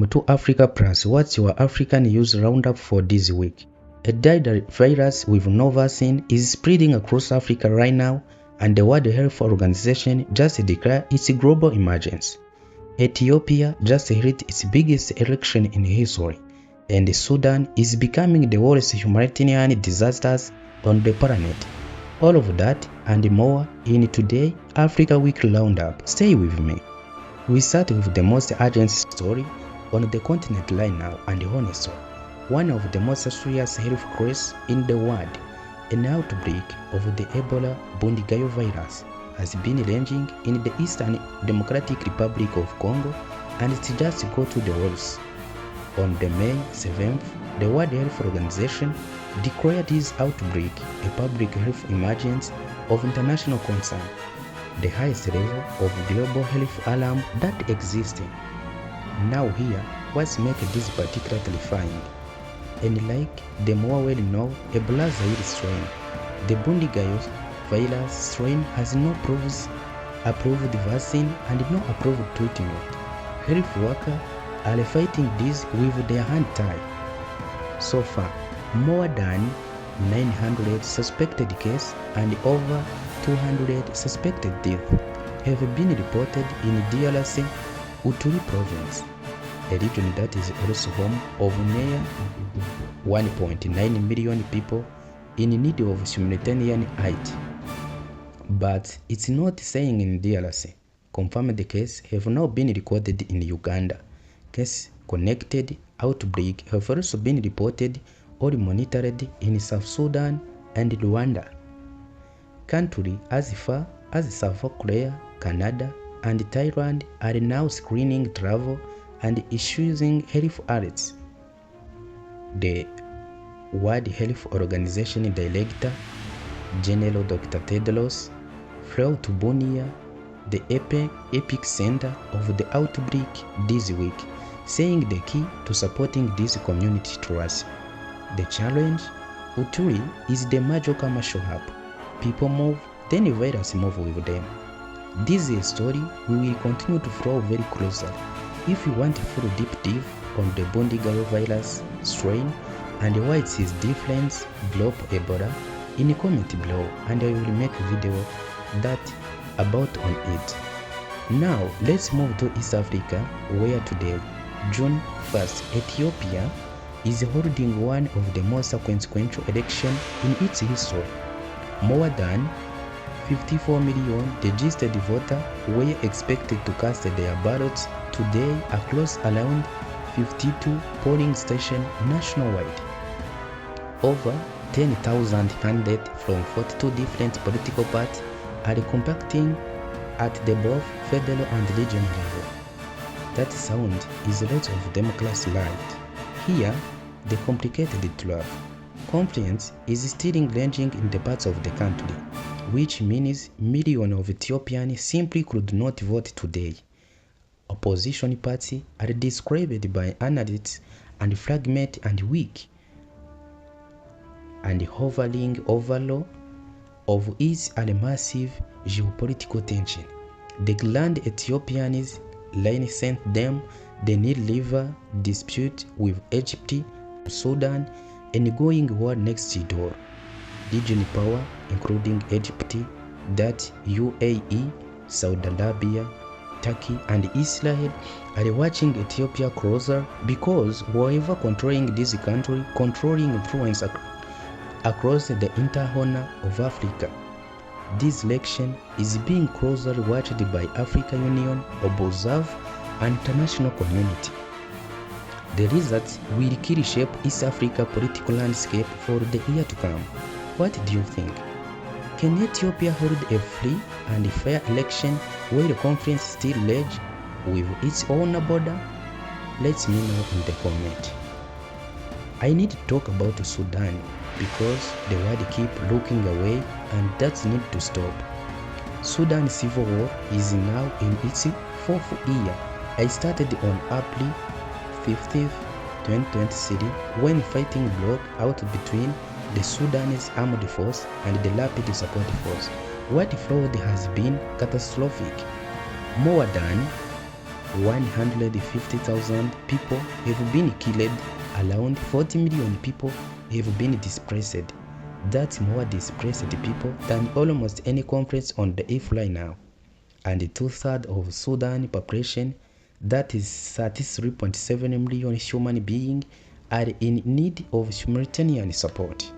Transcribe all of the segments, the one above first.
Welcome to Africa Plus. What's your African news roundup for this week? A deadly virus with no vaccine is spreading across Africa right now, and the World Health Organization just declared its global emergency. Ethiopia just held its biggest election in history, and Sudan is becoming the worst humanitarian disasters on the planet. All of that and more in today's Africa Week Roundup. Stay with me. We start with the most urgent story on the continent right now, and honestly, one of the most serious health crises in the world. An outbreak of the Ebola Bundigayo virus has been raging in the Eastern Democratic Republic of Congo, and it just got to the worst. On the May 7th, the World Health Organization declared this outbreak a public health emergency of international concern, the highest level of global health alarm that exists. Now here, what's making this particularly terrifying? And like the more well-known Ebola Zaire strain, the Bundigayo virus strain has no approved vaccine and no approved treatment. Health workers are fighting this with their hands tied. So far, more than 900 suspected cases and over 200 suspected deaths have been reported in DRC Uturi province, a region that is also home of near 1.9 million people in need of humanitarian aid. But it's not saying in DRC. Confirmed cases have now been recorded in Uganda. Cases connected outbreak have also been reported or monitored in South Sudan and Rwanda. Countries as far as South Korea, Canada, and Thailand are now screening travel and issuing health alerts. The World Health Organization Director General Dr. Tedros flew to Bunia, the epicenter of the outbreak this week, saying the key to supporting this community trust. The challenge, Uturi is the major commercial hub. People move, then the virus move with them. This is a story we will continue to follow very closely. If you want a full deep dive on the Bundigayo virus strain and why it is different, drop Ebola in the comment below, and I will make a video that about on it. Now let's move to East Africa, where today, June 1st, Ethiopia is holding one of the most consequential elections in its history. More than 54 million registered voters were expected to cast their ballots today across around 52 polling stations nationwide. Over 10,000 candidates from 42 different political parties are competing at the both federal and regional level. That sound is a lot of democracy right. Here, the complicated truth. Confidence is still ranging in the parts of the country, which means millions of Ethiopians simply could not vote today. Opposition parties are described by analysts and fragmented and weak, and hovering overload of each are massive geopolitical tension. The grand Ethiopians line sent them the Nile River dispute with Egypt, Sudan, and going war next door. Regional power, including Egypt, that UAE, Saudi Arabia, Turkey, and Israel, are watching Ethiopia closer because whoever controlling this country controlling influence across the entire horn of Africa. This election is being closely watched by African Union, observe, and international community. The results will key shape East Africa political landscape for the year to come. What do you think? Can Ethiopia hold a free and fair election where the conference still lags with its own border? Let me know in the comment. I need to talk about Sudan because the world keep looking away, and that need to stop. Sudan civil war is now in its fourth year. I started on April 15th, 2023 when fighting broke out between the Sudanese armed force and the Rapid Support Force. What followed has been catastrophic. More than 150,000 people have been killed, around 40 million people have been displaced. That's more displaced people than almost any conflict on the earth right now. And 2/3 of Sudan population, that is 33.7 million human beings, are in need of humanitarian support.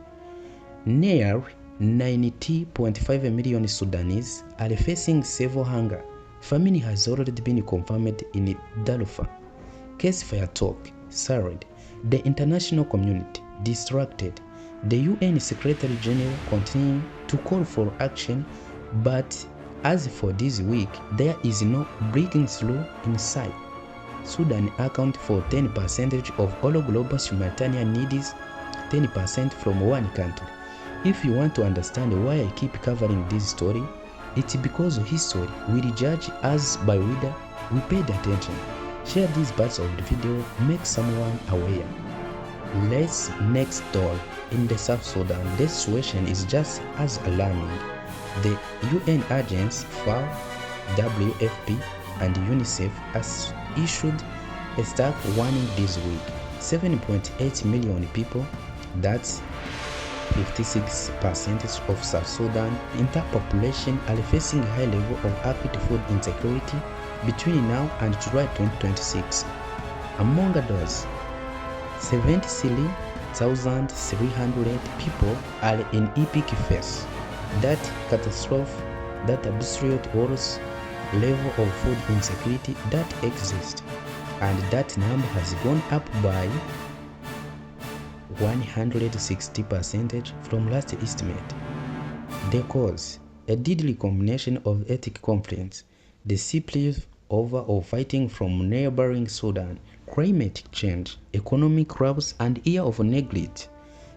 Nearly 90.5 million Sudanese are facing severe hunger. Famine has already been confirmed in Darfur. Ceasefire talk stalled. The international community distracted. The UN Secretary General continuing to call for action, but as for this week, there is no breaking through in sight. Sudan accounts for 10% of all global humanitarian needs, 10% from one country. If you want to understand why I keep covering this story, it's because history will judge us by whether we paid attention. Share these parts of the video, make someone aware. Let's next door. In the South Sudan, the situation is just as alarming. The UN agents FAO, WFP, and UNICEF has issued a stark warning this week. 7.8 million people, that's 56% of South Sudan entire population, are facing a high level of acute food insecurity between now and July 2026. Among others, 73,300 people are in epic phase. That catastrophe, that absolute worst level of food insecurity that exists, and that number has gone up by 160% from last estimate. The cause, a deadly combination of ethnic conflicts, the spillover of fighting from neighboring Sudan, climate change, economic collapse, and year of neglect.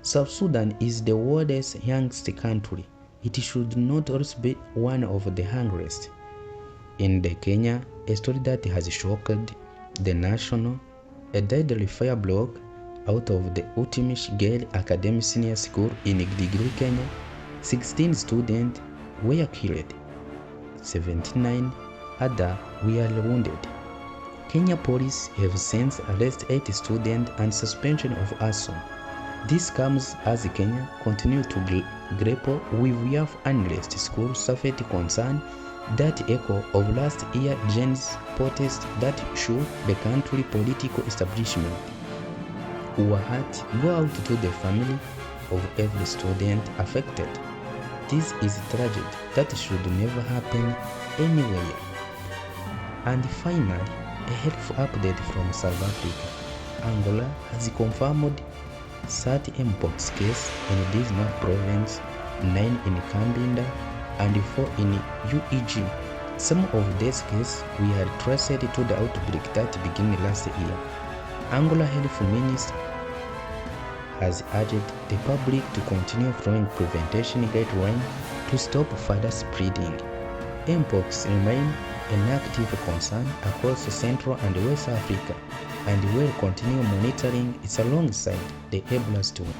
South Sudan is the world's youngest country. It should not also be one of the hungriest. In the Kenya, a story that has shocked the nation, a deadly fire broke out of the Utimish Girl Academy Senior School in Gilgil, Kenya. 16 students were killed. 79 others were wounded. Kenya police have since arrested 8 students and suspension of arson. This comes as Kenya continues to grapple with youth unrest, school suffered concern that echo of last year Jane's protest that shook the country political establishment. Our heart go out to the family of every student affected. This is a tragedy that should never happen anywhere. And finally, a helpful update from South Africa. Angola has confirmed 30 mpox cases in this North province, 9 in Kambinda and 4 in UEG. Some of these cases were traced to the outbreak that began last year. Angola Health Minister has urged the public to continue following prevention guidelines to stop further spreading. Mpox remain an active concern across Central and West Africa, and will continue monitoring it alongside the Ebola storm.